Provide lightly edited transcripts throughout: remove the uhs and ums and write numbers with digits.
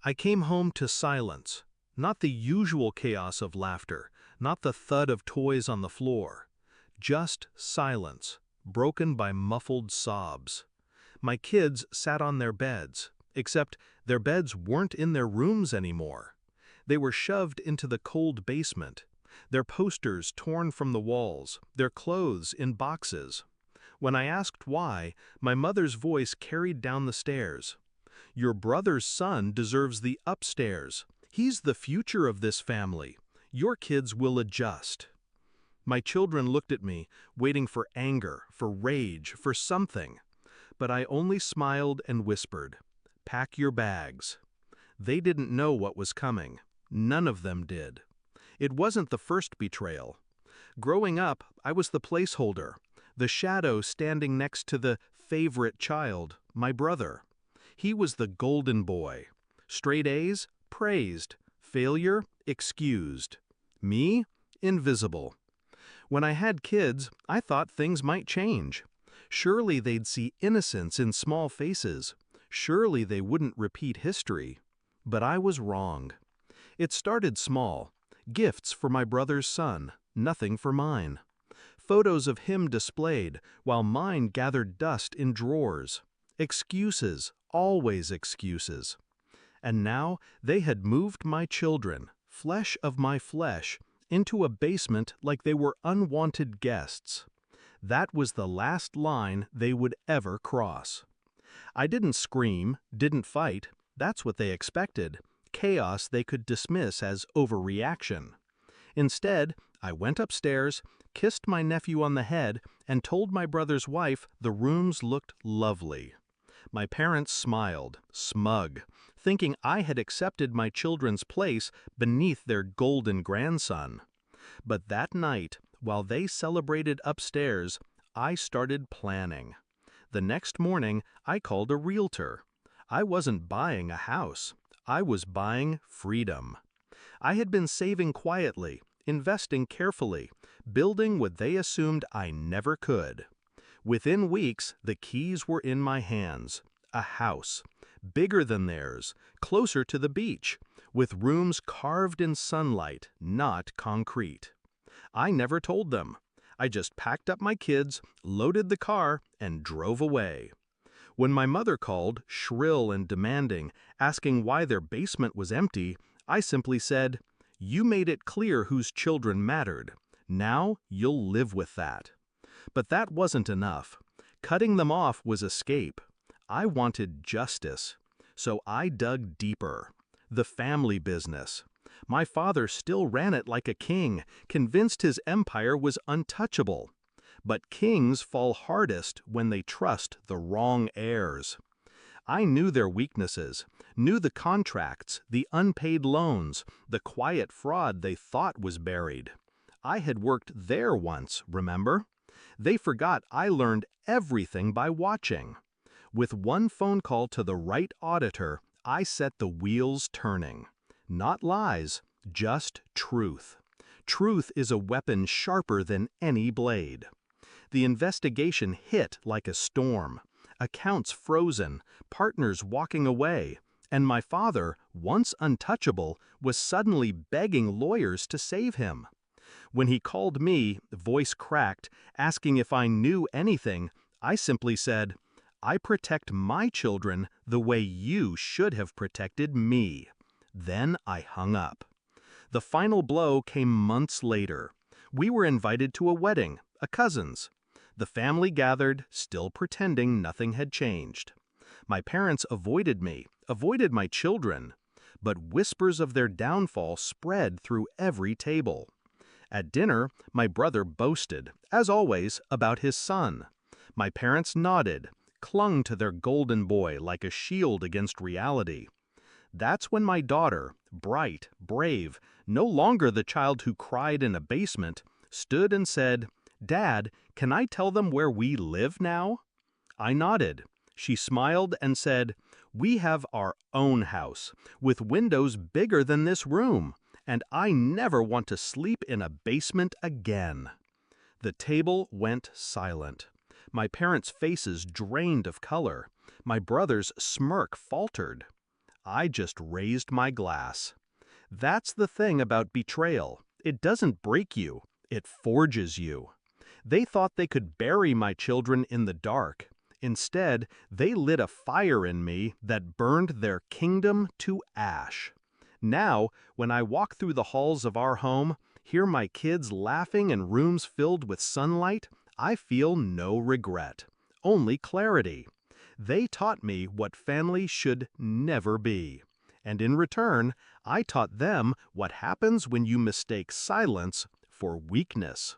I came home to silence, not the usual chaos of laughter, not the thud of toys on the floor. Just silence, broken by muffled sobs. My kids sat on their beds, except their beds weren't in their rooms anymore. They were shoved into the cold basement, their posters torn from the walls, their clothes in boxes. When I asked why, my mother's voice carried down the stairs. "Your brother's son deserves the upstairs. He's the future of this family. Your kids will adjust." My children looked at me, waiting for anger, for rage, for something. But I only smiled and whispered, "Pack your bags." They didn't know what was coming. None of them did. It wasn't the first betrayal. Growing up, I was the placeholder, the shadow standing next to the favorite child, my brother. He was the golden boy. Straight A's, praised. Failure, excused. Me, invisible. When I had kids, I thought things might change. Surely they'd see innocence in small faces. Surely they wouldn't repeat history. But I was wrong. It started small. Gifts for my brother's son, nothing for mine. Photos of him displayed, while mine gathered dust in drawers. Excuses, always excuses. And now they had moved my children, flesh of my flesh, into a basement like they were unwanted guests. That was the last line they would ever cross. I didn't scream, didn't fight. That's what they expected. Chaos they could dismiss as overreaction. Instead, I went upstairs, kissed my nephew on the head, and told my brother's wife the rooms looked lovely. My parents smiled, smug, thinking I had accepted my children's place beneath their golden grandson. But that night, while they celebrated upstairs, I started planning. The next morning, I called a realtor. I wasn't buying a house. I was buying freedom. I had been saving quietly, investing carefully, building what they assumed I never could. Within weeks, the keys were in my hands. A house, bigger than theirs, closer to the beach, with rooms carved in sunlight, not concrete. I never told them. I just packed up my kids, loaded the car, and drove away. When my mother called, shrill and demanding, asking why their basement was empty, I simply said, "You made it clear whose children mattered. Now you'll live with that." But that wasn't enough. Cutting them off was escape. I wanted justice. So I dug deeper. The family business. My father still ran it like a king, convinced his empire was untouchable. But kings fall hardest when they trust the wrong heirs. I knew their weaknesses, knew the contracts, the unpaid loans, the quiet fraud they thought was buried. I had worked there once, remember? They forgot I learned everything by watching. With one phone call to the right auditor, I set the wheels turning. Not lies, just truth. Truth is a weapon sharper than any blade. The investigation hit like a storm. Accounts frozen, partners walking away, and my father, once untouchable, was suddenly begging lawyers to save him. When he called me, voice cracked, asking if I knew anything, I simply said, "I protect my children the way you should have protected me." Then I hung up. The final blow came months later. We were invited to a wedding, a cousin's. The family gathered, still pretending nothing had changed. My parents avoided me, avoided my children. But whispers of their downfall spread through every table. At dinner, my brother boasted, as always, about his son. My parents nodded, clung to their golden boy like a shield against reality. That's when my daughter, bright, brave, no longer the child who cried in a basement, stood and said, "Dad, can I tell them where we live now?" I nodded. She smiled and said, "We have our own house, with windows bigger than this room, and I never want to sleep in a basement again." The table went silent. My parents' faces drained of color. My brother's smirk faltered. I just raised my glass. That's the thing about betrayal. It doesn't break you, it forges you. They thought they could bury my children in the dark. Instead, they lit a fire in me that burned their kingdom to ash. Now, when I walk through the halls of our home, hear my kids laughing in rooms filled with sunlight, I feel no regret, only clarity. They taught me what family should never be. And in return, I taught them what happens when you mistake silence for weakness.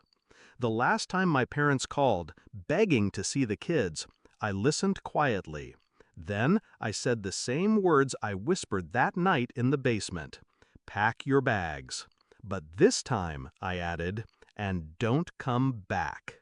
The last time my parents called, begging to see the kids, I listened quietly. Then I said the same words I whispered that night in the basement. Pack your bags. But this time, I added, and don't come back.